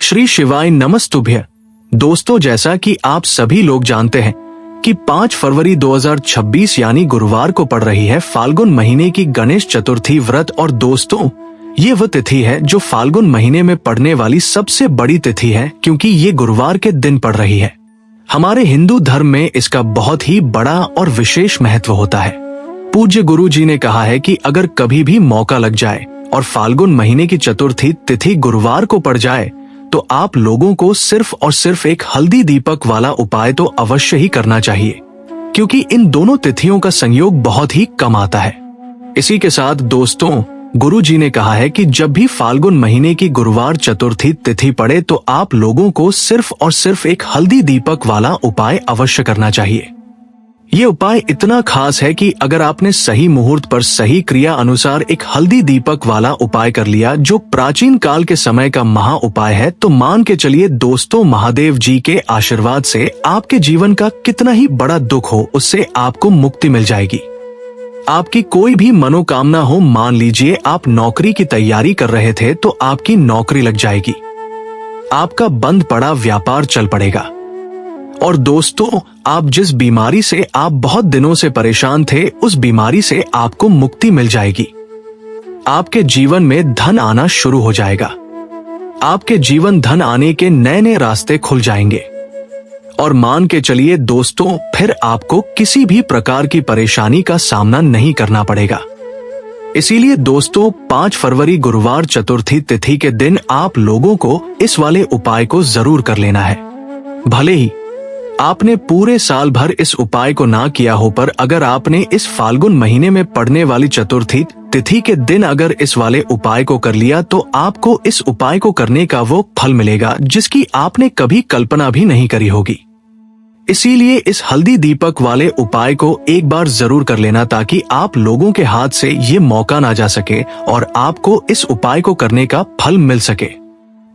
श्री शिवाय नमस्तुभ्य। दोस्तों, जैसा कि आप सभी लोग जानते हैं कि 5 फरवरी 2026 यानी गुरुवार को पड़ रही है फाल्गुन महीने की गणेश चतुर्थी व्रत। और दोस्तों, ये वह तिथि है जो फाल्गुन महीने में पड़ने वाली सबसे बड़ी तिथि है, क्योंकि ये गुरुवार के दिन पड़ रही है। हमारे हिंदू धर्म में इसका बहुत ही बड़ा और विशेष महत्व होता है। पूज्य गुरु जी ने कहा है कि अगर कभी भी मौका लग जाए और फाल्गुन महीने की चतुर्थी तिथि गुरुवार को पड़ जाए तो आप लोगों को सिर्फ और सिर्फ एक हल्दी दीपक वाला उपाय तो अवश्य ही करना चाहिए, क्योंकि इन दोनों तिथियों का संयोग बहुत ही कम आता है। इसी के साथ दोस्तों, गुरु जी ने कहा है कि जब भी फाल्गुन महीने की गुरुवार चतुर्थी तिथि पड़े तो आप लोगों को सिर्फ और सिर्फ एक हल्दी दीपक वाला उपाय अवश्य करना चाहिए। ये उपाय इतना खास है कि अगर आपने सही मुहूर्त पर सही क्रिया अनुसार एक हल्दी दीपक वाला उपाय कर लिया, जो प्राचीन काल के समय का महा उपाय है, तो मान के चलिए दोस्तों, महादेव जी के आशीर्वाद से आपके जीवन का कितना ही बड़ा दुख हो, उससे आपको मुक्ति मिल जाएगी। आपकी कोई भी मनोकामना हो, मान लीजिए आप नौकरी की तैयारी कर रहे थे तो आपकी नौकरी लग जाएगी, आपका बंद पड़ा व्यापार चल पड़ेगा। और दोस्तों, आप जिस बीमारी से आप बहुत दिनों से परेशान थे, उस बीमारी से आपको मुक्ति मिल जाएगी। आपके जीवन में धन आना शुरू हो जाएगा। आपके जीवन धन आने के नए नए रास्ते खुल जाएंगे। और मान के चलिए दोस्तों, फिर आपको किसी भी प्रकार की परेशानी का सामना नहीं करना पड़ेगा। इसीलिए दोस्तों, 5 फरवरी गुरुवार चतुर्थी तिथि के दिन आप लोगों को इस वाले उपाय को जरूर कर लेना है। भले ही आपने पूरे साल भर इस उपाय को ना किया हो, पर अगर आपने इस फाल्गुन महीने में पड़ने वाली चतुर्थी तिथि के दिन अगर इस वाले उपाय को कर लिया तो आपको इस उपाय को करने का वो फल मिलेगा जिसकी आपने कभी कल्पना भी नहीं करी होगी। इसीलिए इस हल्दी दीपक वाले उपाय को एक बार जरूर कर लेना, ताकि आप लोगों के हाथ से ये मौका ना जा सके और आपको इस उपाय को करने का फल मिल सके।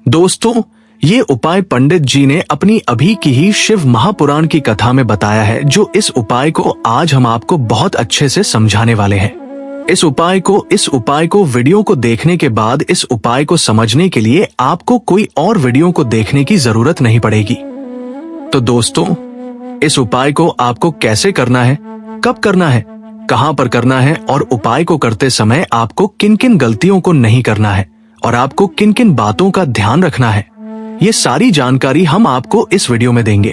दोस्तों, ये उपाय पंडित जी ने अपनी अभी की ही शिव महापुराण की कथा में बताया है, जो इस उपाय को आज हम आपको बहुत अच्छे से समझाने वाले हैं। इस उपाय को वीडियो को देखने के बाद इस उपाय को समझने के लिए आपको कोई और वीडियो को देखने की जरूरत नहीं पड़ेगी। तो दोस्तों, इस उपाय को आपको कैसे करना है, कब करना है, कहां पर करना है और उपाय को करते समय आपको किन किन गलतियों को नहीं करना है और आपको किन किन बातों का ध्यान रखना है, ये सारी जानकारी हम आपको इस वीडियो में देंगे।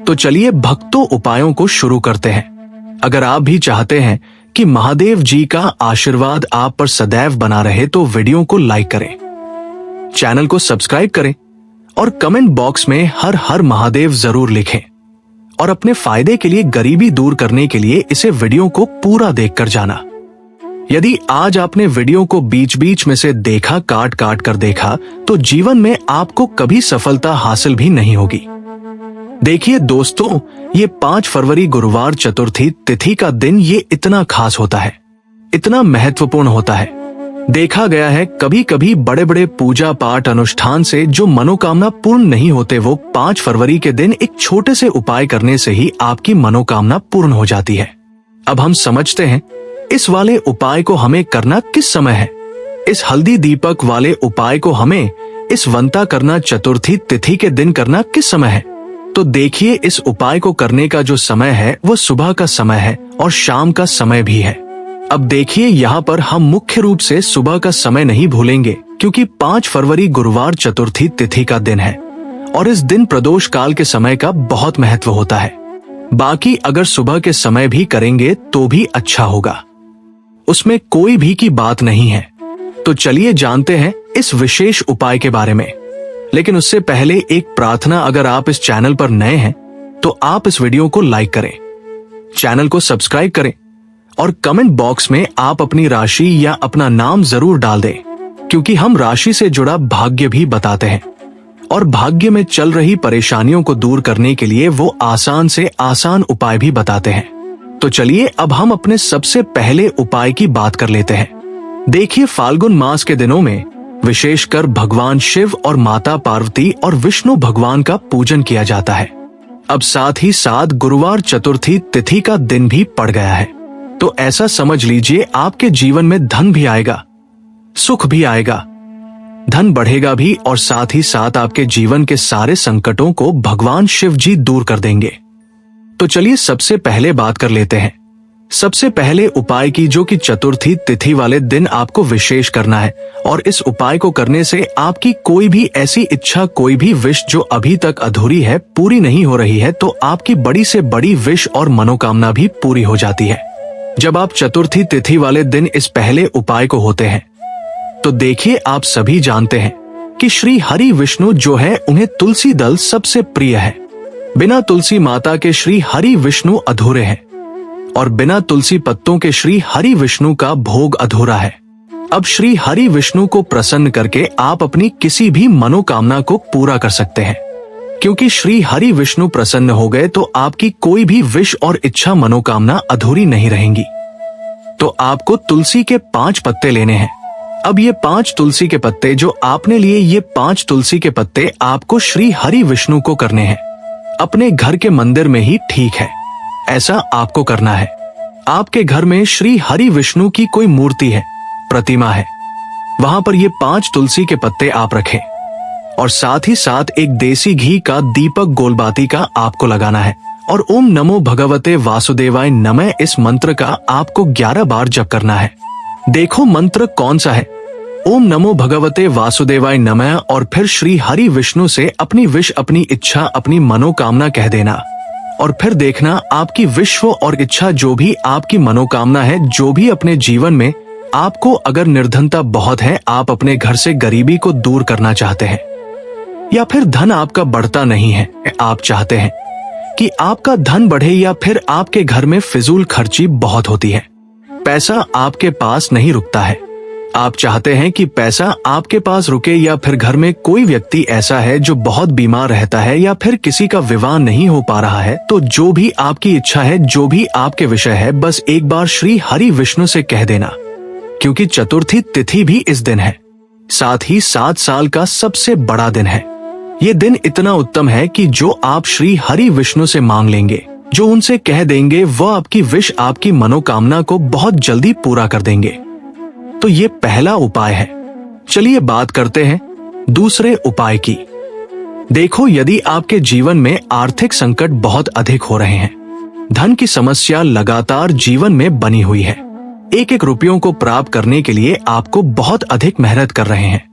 तो चलिए भक्तों, उपायों को शुरू करते हैं। अगर आप भी चाहते हैं कि महादेव जी का आशीर्वाद आप पर सदैव बना रहे तो वीडियो को लाइक करें, चैनल को सब्सक्राइब करें और कमेंट बॉक्स में हर हर महादेव जरूर लिखें। और अपने फायदे के लिए, गरीबी दूर करने के लिए इसे वीडियो को पूरा देखकर जाना। यदि आज आपने वीडियो को बीच बीच में से देखा, काट काट कर देखा, तो जीवन में आपको कभी सफलता हासिल भी नहीं होगी। देखिए दोस्तों, ये 5 फरवरी गुरुवार चतुर्थी तिथि का दिन ये इतना खास होता है, इतना महत्वपूर्ण होता है। देखा गया है कभी कभी बड़े बड़े पूजा पाठ अनुष्ठान से जो मनोकामना पूर्ण नहीं होते, वो 5 फरवरी के दिन एक छोटे से उपाय करने से ही आपकी मनोकामना पूर्ण हो जाती है। अब हम समझते हैं इस वाले उपाय को हमें करना किस समय है। इस हल्दी दीपक वाले उपाय को हमें इस वंता करना चतुर्थी तिथि के दिन करना किस समय है। तो देखिए, इस उपाय को करने का जो समय है वो सुबह का समय है और शाम का समय भी है। अब देखिए, यहाँ पर हम मुख्य रूप से सुबह का समय नहीं भूलेंगे, क्योंकि 5 फरवरी गुरुवार चतुर्थी तिथि का दिन है और इस दिन प्रदोष काल के समय का बहुत महत्व होता है। बाकी अगर सुबह के समय भी करेंगे तो भी अच्छा होगा, उसमें कोई भी की बात नहीं है। तो चलिए जानते हैं इस विशेष उपाय के बारे में। लेकिन उससे पहले एक प्रार्थना, अगर आप इस चैनल पर नए हैं तो आप इस वीडियो को लाइक करें, चैनल को सब्सक्राइब करें और कमेंट बॉक्स में आप अपनी राशि या अपना नाम जरूर डाल दें, क्योंकि हम राशि से जुड़ा भाग्य भी बताते हैं और भाग्य में चल रही परेशानियों को दूर करने के लिए वो आसान से आसान उपाय भी बताते हैं। तो चलिए अब हम अपने सबसे पहले उपाय की बात कर लेते हैं। देखिए, फाल्गुन मास के दिनों में विशेषकर भगवान शिव और माता पार्वती और विष्णु भगवान का पूजन किया जाता है। अब साथ ही साथ गुरुवार चतुर्थी तिथि का दिन भी पड़ गया है, तो ऐसा समझ लीजिए आपके जीवन में धन भी आएगा, सुख भी आएगा, धन बढ़ेगा भी और साथ ही साथ आपके जीवन के सारे संकटों को भगवान शिव जी दूर कर देंगे। तो चलिए सबसे पहले बात कर लेते हैं। सबसे पहले उपाय की, जो कि चतुर्थी तिथि वाले दिन आपको विशेष करना है, और इस उपाय को करने से आपकी कोई भी ऐसी इच्छा, कोई भी विश जो अभी तक अधूरी है, पूरी नहीं हो रही है, तो आपकी बड़ी से बड़ी विश और मनोकामना भी पूरी हो जाती है जब आप चतुर्थी तिथि वाले दिन इस पहले उपाय को होते हैं। तो देखिए, आप सभी जानते हैं कि श्री हरि विष्णु जो है, उन्हें तुलसी दल सबसे प्रिय है। बिना तुलसी माता के श्री हरि विष्णु अधूरे हैं, और बिना तुलसी पत्तों के श्री हरि विष्णु का भोग अधूरा है। अब श्री हरि विष्णु को प्रसन्न करके आप अपनी किसी भी मनोकामना को पूरा कर सकते हैं, क्योंकि श्री हरि विष्णु प्रसन्न हो गए तो आपकी कोई भी विश और इच्छा, मनोकामना अधूरी नहीं रहेंगी। तो आपको तुलसी के 5 पत्ते लेने हैं। अब ये 5 तुलसी के पत्ते जो आपने लिए, ये 5 तुलसी के पत्ते आपको श्री हरि विष्णु को करने हैं। अपने घर के मंदिर में ही ठीक है, ऐसा आपको करना है। आपके घर में श्री हरि विष्णु की कोई मूर्ति है, प्रतिमा है, वहां पर ये 5 तुलसी के पत्ते आप रखें, और साथ ही साथ एक देसी घी का दीपक गोलबाती का आपको लगाना है, और ओम नमो भगवते वासुदेवाय नमः इस मंत्र का आपको 11 बार जप करना है। देखो मंत्र कौन सा है, ओम नमो भगवते वासुदेवाय नमः, और फिर श्री हरि विष्णु से अपनी विश, अपनी इच्छा, अपनी मनोकामना कह देना, और फिर देखना आपकी विश्व और इच्छा, जो भी आपकी मनोकामना है, जो भी अपने जीवन में आपको अगर निर्धनता बहुत है, आप अपने घर से गरीबी को दूर करना चाहते हैं, या फिर धन आपका बढ़ता नहीं है, आप चाहते हैं कि आपका धन बढ़े, या फिर आपके घर में फिजूल खर्ची बहुत होती है, पैसा आपके पास नहीं रुकता है, आप चाहते हैं कि पैसा आपके पास रुके, या फिर घर में कोई व्यक्ति ऐसा है जो बहुत बीमार रहता है, या फिर किसी का विवाह नहीं हो पा रहा है, तो जो भी आपकी इच्छा है, जो भी आपके विषय है, बस एक बार श्री हरि विष्णु से कह देना, क्योंकि चतुर्थी तिथि भी इस दिन है, साथ ही 7 साल का सबसे बड़ा दिन है। ये दिन इतना उत्तम है कि जो आप श्री हरि विष्णु से मांग लेंगे, जो उनसे कह देंगे, वह आपकी विश, आपकी मनोकामना को बहुत जल्दी पूरा कर देंगे। तो ये पहला उपाय है। चलिए बात करते हैं दूसरे उपाय की। देखो, यदि आपके जीवन में आर्थिक संकट बहुत अधिक हो रहे हैं, धन की समस्या लगातार जीवन में बनी हुई है, एक एक रुपयों को प्राप्त करने के लिए आपको बहुत अधिक मेहनत कर रहे हैं,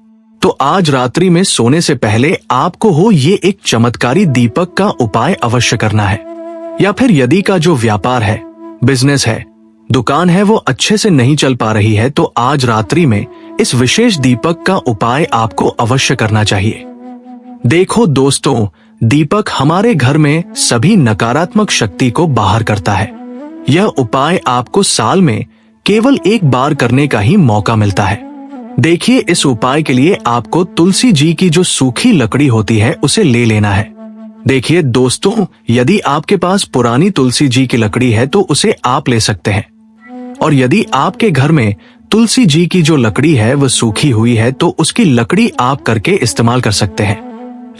तो आज रात्रि में सोने से पहले आपको हो ये एक चमत्कारी दीपक का उपाय अवश्य करना है। या फिर यदि का जो व्यापार है, बिजनेस है, दुकान है, वो अच्छे से नहीं चल पा रही है, तो आज रात्रि में इस विशेष दीपक का उपाय आपको अवश्य करना चाहिए। देखो दोस्तों, दीपक हमारे घर में सभी नकारात्मक शक्ति को बाहर करता है। यह उपाय आपको साल में केवल एक बार करने का ही मौका मिलता है। देखिए, इस उपाय के लिए आपको तुलसी जी की जो सूखी लकड़ी होती है, उसे ले लेना है। देखिए दोस्तों, यदि आपके पास पुरानी तुलसी जी की लकड़ी है तो उसे आप ले सकते हैं, और यदि आपके घर में तुलसी जी की जो लकड़ी है वह सूखी हुई है, तो उसकी लकड़ी आप करके इस्तेमाल कर सकते हैं।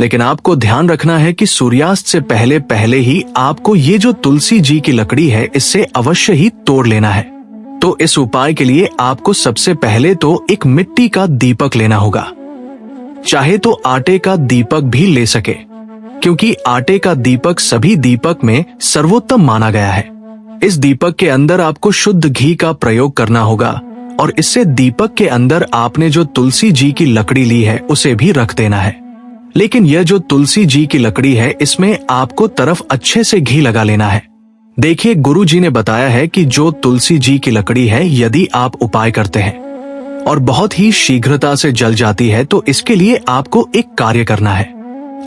लेकिन आपको ध्यान रखना है कि सूर्यास्त से पहले पहले ही आपको ये जो तुलसी जी की लकड़ी है, इससे अवश्य ही तोड़ लेना है। तो इस उपाय के लिए आपको सबसे पहले तो एक मिट्टी का दीपक लेना होगा, चाहे तो आटे का दीपक भी ले सके, क्योंकि आटे का दीपक सभी दीपक में सर्वोत्तम माना गया है। इस दीपक के अंदर आपको शुद्ध घी का प्रयोग करना होगा, और इससे दीपक के अंदर आपने जो तुलसी जी की लकड़ी ली है उसे भी रख देना है। लेकिन यह जो तुलसी जी की लकड़ी है, इसमें आपको तरफ अच्छे से घी लगा लेना है। देखिए, गुरु जी ने बताया है कि जो तुलसी जी की लकड़ी है, यदि आप उपाय करते हैं और बहुत ही शीघ्रता से जल जाती है, तो इसके लिए आपको एक कार्य करना है।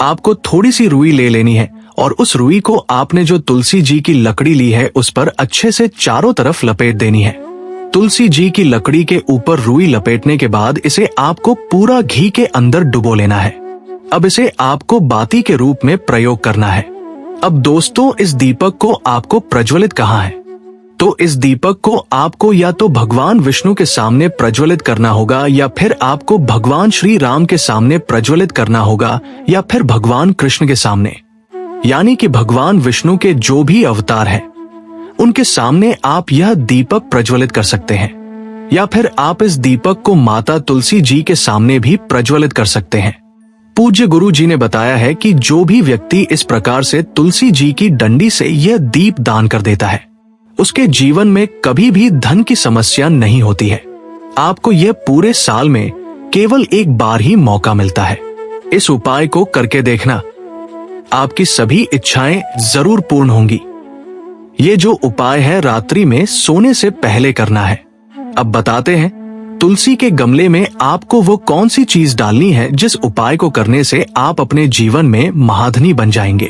आपको थोड़ी सी रुई ले लेनी है, और उस रुई को आपने जो तुलसी जी की लकड़ी ली है उस पर अच्छे से चारों तरफ लपेट देनी है। तुलसी जी की लकड़ी के ऊपर रुई लपेटने के बाद इसे आपको पूरा घी के अंदर डुबो लेना है। अब इसे आपको बाती के रूप में प्रयोग करना है। अब दोस्तों, इस दीपक को आपको प्रज्वलित कहाँ है? तो इस दीपक को आपको या तो भगवान विष्णु के सामने प्रज्वलित करना होगा, या फिर आपको भगवान श्री राम के सामने प्रज्वलित करना होगा, या फिर भगवान कृष्ण के सामने, यानी कि भगवान विष्णु के जो भी अवतार हैं, उनके सामने आप यह दीपक प्रज्वलित कर सकते हैं। या फिर आप इस दीपक को माता तुलसी जी के सामने भी प्रज्वलित कर सकते हैं। पूज्य गुरु जी ने बताया है कि जो भी व्यक्ति इस प्रकार से तुलसी जी की डंडी से यह दीप दान कर देता है, उसके जीवन में कभी भी धन की समस्या नहीं होती है। आपको यह पूरे साल में केवल एक बार ही मौका मिलता है। इस उपाय को करके देखना, आपकी सभी इच्छाएं जरूर पूर्ण होंगी। ये जो उपाय है रात्रि में सोने से पहले करना है। अब बताते हैं तुलसी के गमले में आपको वो कौन सी चीज डालनी है जिस उपाय को करने से आप अपने जीवन में महाधनी बन जाएंगे।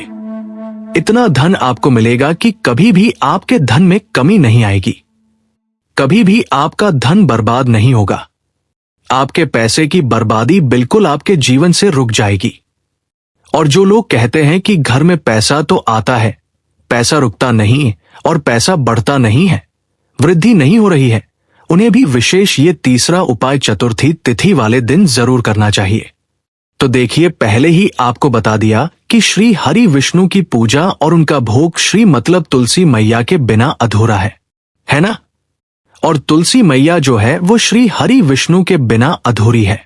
इतना धन आपको मिलेगा कि कभी भी आपके धन में कमी नहीं आएगी, कभी भी आपका धन बर्बाद नहीं होगा। आपके पैसे की बर्बादी बिल्कुल आपके जीवन से रुक जाएगी। और जो लोग कहते हैं कि घर में पैसा तो आता है, पैसा रुकता नहीं और पैसा बढ़ता नहीं है, वृद्धि नहीं हो रही है, उन्हें भी विशेष ये तीसरा उपाय चतुर्थी तिथि वाले दिन जरूर करना चाहिए। तो देखिए, पहले ही आपको बता दिया कि श्री हरि विष्णु की पूजा और उनका भोग श्री मतलब तुलसी मैया के बिना अधूरा है ना। और तुलसी मैया जो है वो श्री हरि विष्णु के बिना अधूरी है।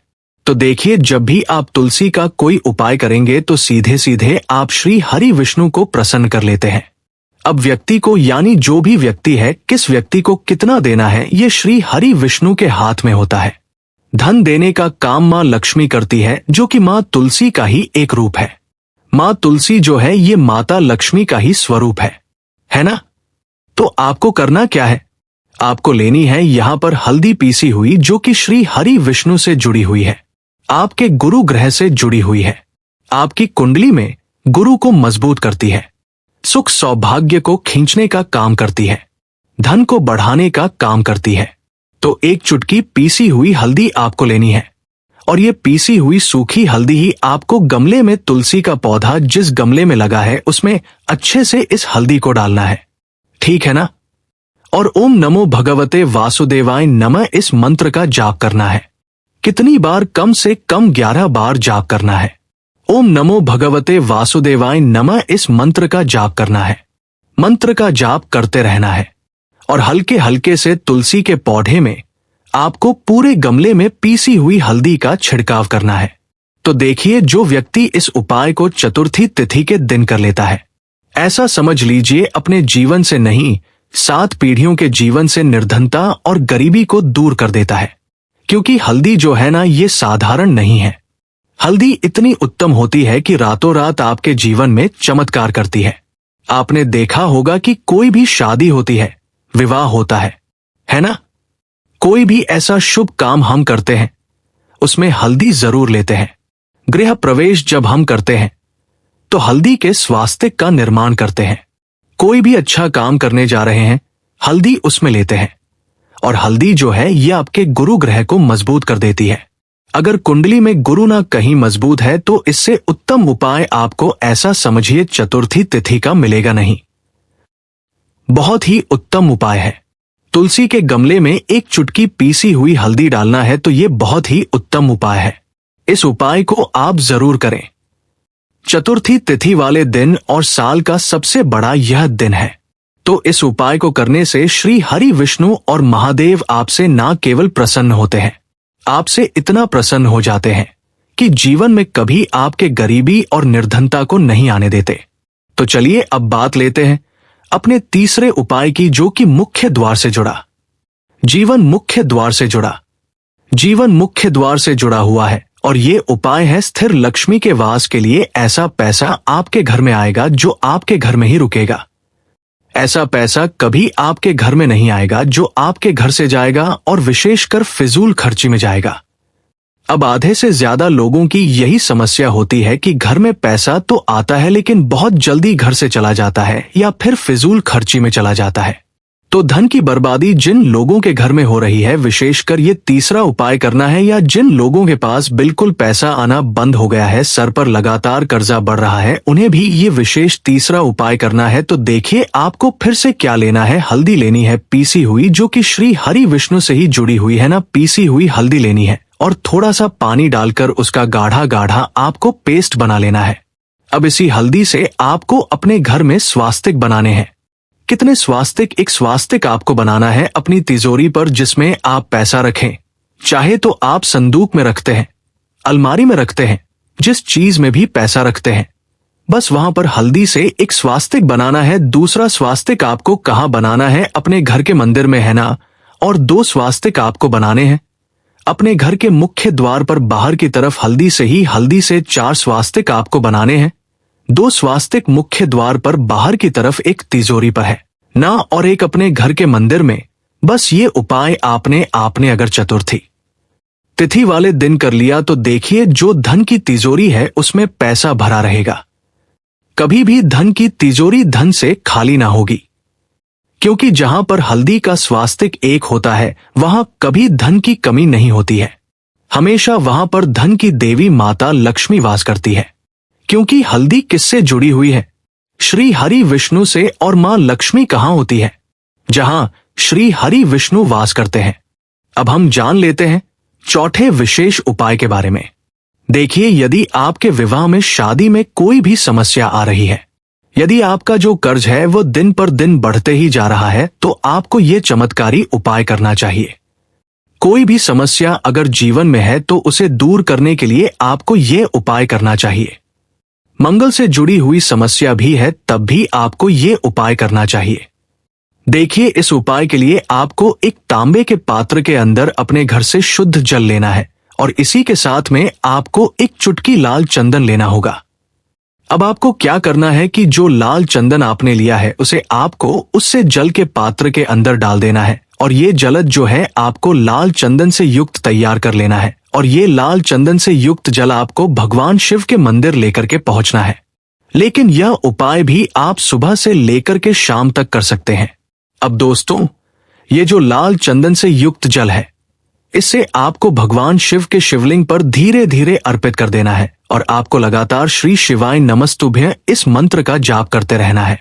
तो देखिए, जब भी आप तुलसी का कोई उपाय करेंगे तो सीधे सीधे आप श्री हरि विष्णु को प्रसन्न कर लेते हैं। अब व्यक्ति को, यानी जो भी व्यक्ति है, किस व्यक्ति को कितना देना है, ये श्री हरि विष्णु के हाथ में होता है। धन देने का काम माँ लक्ष्मी करती है, जो कि माँ तुलसी का ही एक रूप है। माँ तुलसी जो है ये माता लक्ष्मी का ही स्वरूप है ना। तो आपको करना क्या है, आपको लेनी है यहाँ पर हल्दी पीसी हुई, जो कि श्री हरि विष्णु से जुड़ी हुई है, आपके गुरु ग्रह से जुड़ी हुई है, आपकी कुंडली में गुरु को मजबूत करती है, सुख सौभाग्य को खींचने का काम करती है, धन को बढ़ाने का काम करती है। तो एक चुटकी पीसी हुई हल्दी आपको लेनी है, और ये पीसी हुई सूखी हल्दी ही आपको गमले में, तुलसी का पौधा जिस गमले में लगा है उसमें अच्छे से इस हल्दी को डालना है, ठीक है ना। और ओम नमो भगवते वासुदेवाय नमः इस मंत्र का जाप करना है। कितनी बार, कम से कम 11 बार जाप करना है। ओम नमो भगवते वासुदेवाय नमः इस मंत्र का जाप करना है। मंत्र का जाप करते रहना है और हल्के हल्के से तुलसी के पौधे में आपको पूरे गमले में पीसी हुई हल्दी का छिड़काव करना है। तो देखिए, जो व्यक्ति इस उपाय को चतुर्थी तिथि के दिन कर लेता है, ऐसा समझ लीजिए अपने जीवन से नहीं, 7 पीढ़ियों के जीवन से निर्धनता और गरीबी को दूर कर देता है। क्योंकि हल्दी जो है ना, ये साधारण नहीं है। हल्दी इतनी उत्तम होती है कि रातों रात आपके जीवन में चमत्कार करती है। आपने देखा होगा कि कोई भी शादी होती है, विवाह होता है ना, कोई भी ऐसा शुभ काम हम करते हैं उसमें हल्दी जरूर लेते हैं। गृह प्रवेश जब हम करते हैं तो हल्दी के स्वास्तिक का निर्माण करते हैं। कोई भी अच्छा काम करने जा रहे हैं, हल्दी उसमें लेते हैं। और हल्दी जो है ये आपके गुरु ग्रह को मजबूत कर देती है। अगर कुंडली में गुरु ना कहीं मजबूत है तो इससे उत्तम उपाय आपको, ऐसा समझिए, चतुर्थी तिथि का मिलेगा नहीं। बहुत ही उत्तम उपाय है। तुलसी के गमले में एक चुटकी पीसी हुई हल्दी डालना है, तो ये बहुत ही उत्तम उपाय है। इस उपाय को आप जरूर करें। चतुर्थी तिथि वाले दिन और साल का सबसे बड़ा यह दिन है। तो इस उपाय को करने से श्री हरि विष्णु और महादेव आपसे ना केवल प्रसन्न होते हैं, आपसे इतना प्रसन्न हो जाते हैं कि जीवन में कभी आपके गरीबी और निर्धनता को नहीं आने देते। तो चलिए अब बात लेते हैं अपने तीसरे उपाय की, जो कि मुख्य द्वार से जुड़ा, जीवन मुख्य द्वार से जुड़ा, जीवन मुख्य द्वार से जुड़ा हुआ है। और ये उपाय है स्थिर लक्ष्मी के वास के लिए। ऐसा पैसा आपके घर में आएगा जो आपके घर में ही रुकेगा। ऐसा पैसा कभी आपके घर में नहीं आएगा जो आपके घर से जाएगा और विशेषकर फिजूल खर्ची में जाएगा। अब आधे से ज्यादा लोगों की यही समस्या होती है कि घर में पैसा तो आता है लेकिन बहुत जल्दी घर से चला जाता है या फिर फिजूल खर्ची में चला जाता है। तो धन की बर्बादी जिन लोगों के घर में हो रही है, विशेषकर ये तीसरा उपाय करना है। या जिन लोगों के पास बिल्कुल पैसा आना बंद हो गया है, सर पर लगातार कर्जा बढ़ रहा है, उन्हें भी ये विशेष तीसरा उपाय करना है। तो देखिए आपको फिर से क्या लेना है, हल्दी लेनी है पीसी हुई, जो कि श्री हरि विष्णु से ही जुड़ी हुई है ना। पीसी हुई हल्दी लेनी है और थोड़ा सा पानी डालकर उसका गाढ़ा गाढ़ा आपको पेस्ट बना लेना है। अब इसी हल्दी से आपको अपने घर में स्वास्तिक बनाने हैं। कितने स्वास्तिक एक स्वास्तिक आपको बनाना है अपनी तिजोरी पर जिसमें आप पैसा रखें। चाहे तो आप संदूक में रखते हैं, अलमारी में रखते हैं, जिस चीज में भी पैसा रखते हैं, बस वहां पर हल्दी से एक स्वास्तिक बनाना है। दूसरा स्वास्तिक आपको कहाँ बनाना है? अपने घर के मंदिर में, है ना? और 2 स्वास्तिक आपको बनाने हैं अपने घर के मुख्य द्वार पर बाहर की तरफ हल्दी से 4 स्वास्तिक आपको बनाने हैं। 2 स्वास्तिक मुख्य द्वार पर बाहर की तरफ एक तिजोरी पर है ना, और एक अपने घर के मंदिर में। बस ये उपाय आपने अगर चतुर्थी तिथि वाले दिन कर लिया तो देखिए जो धन की तिजोरी है उसमें पैसा भरा रहेगा। कभी भी धन की तिजोरी धन से खाली ना होगी, क्योंकि जहां पर हल्दी का स्वास्तिक एक होता है वहां कभी धन की कमी नहीं होती है। हमेशा वहां पर धन की देवी माता लक्ष्मी वास करती है, क्योंकि हल्दी किससे जुड़ी हुई है? श्री हरि विष्णु से। और मां लक्ष्मी कहां होती है? जहां श्री हरि विष्णु वास करते हैं। अब हम जान लेते हैं चौथे विशेष उपाय के बारे में। देखिए, यदि आपके विवाह में, शादी में कोई भी समस्या आ रही है, यदि आपका जो कर्ज है वो दिन पर दिन बढ़ते ही जा रहा है, तो आपको ये चमत्कारी उपाय करना चाहिए। कोई भी समस्या अगर जीवन में है तो उसे दूर करने के लिए आपको ये उपाय करना चाहिए। मंगल से जुड़ी हुई समस्या भी है तब भी आपको ये उपाय करना चाहिए। देखिए, इस उपाय के लिए आपको एक तांबे के पात्र के अंदर अपने घर से शुद्ध जल लेना है और इसी के साथ में आपको एक चुटकी लाल चंदन लेना होगा। अब आपको क्या करना है कि जो लाल चंदन आपने लिया है उसे आपको उससे जल के पात्र के अंदर डाल देना है, और ये जलद जो है आपको लाल चंदन से युक्त तैयार कर लेना है, और ये लाल चंदन से युक्त जल आपको भगवान शिव के मंदिर लेकर के पहुंचना है। लेकिन यह उपाय भी आप सुबह से लेकर के शाम तक कर सकते हैं। अब दोस्तों, ये जो लाल चंदन से युक्त जल है, इससे आपको भगवान शिव के शिवलिंग पर धीरे धीरे अर्पित कर देना है, और आपको लगातार श्री शिवाय नमस्तुभ्यं इस मंत्र का जाप करते रहना है।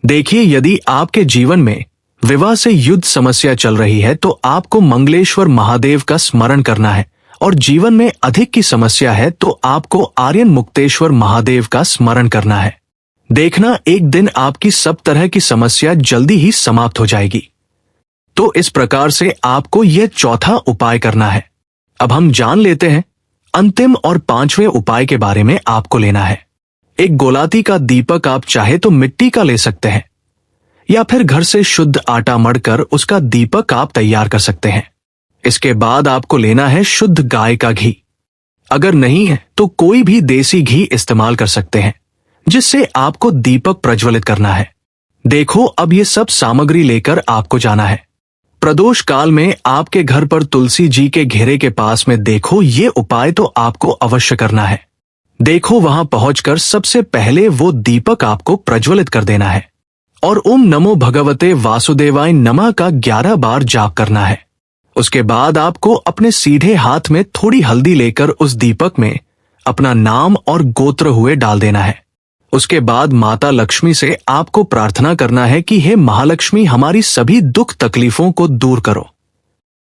देखिए, यदि आपके जीवन में विवाह से युद्ध समस्या चल रही है तो आपको मंगलेश्वर महादेव का स्मरण करना है, और जीवन में अधिक की समस्या है तो आपको आर्यन मुक्तेश्वर महादेव का स्मरण करना है। देखना, एक दिन आपकी सब तरह की समस्या जल्दी ही समाप्त हो जाएगी। तो इस प्रकार से आपको यह चौथा उपाय करना है। अब हम जान लेते हैं अंतिम और 5वें उपाय के बारे में। आपको लेना है एक गोलाती का दीपक। आप चाहे तो मिट्टी का ले सकते हैं, या फिर घर से शुद्ध आटा मढ़कर उसका दीपक आप तैयार कर सकते हैं। इसके बाद आपको लेना है शुद्ध गाय का घी। अगर नहीं है तो कोई भी देसी घी इस्तेमाल कर सकते हैं, जिससे आपको दीपक प्रज्वलित करना है। देखो, अब ये सब सामग्री लेकर आपको जाना है प्रदोष काल में आपके घर पर तुलसी जी के घेरे के पास में। देखो, ये उपाय तो आपको अवश्य करना है। देखो, वहां पहुंचकर सबसे पहले वो दीपक आपको प्रज्वलित कर देना है, और ओम नमो भगवते वासुदेवाय नमः का 11 बार जाप करना है। उसके बाद आपको अपने सीधे हाथ में थोड़ी हल्दी लेकर उस दीपक में अपना नाम और गोत्र हुए डाल देना है। उसके बाद माता लक्ष्मी से आपको प्रार्थना करना है कि हे महालक्ष्मी, हमारी सभी दुख तकलीफों को दूर करो।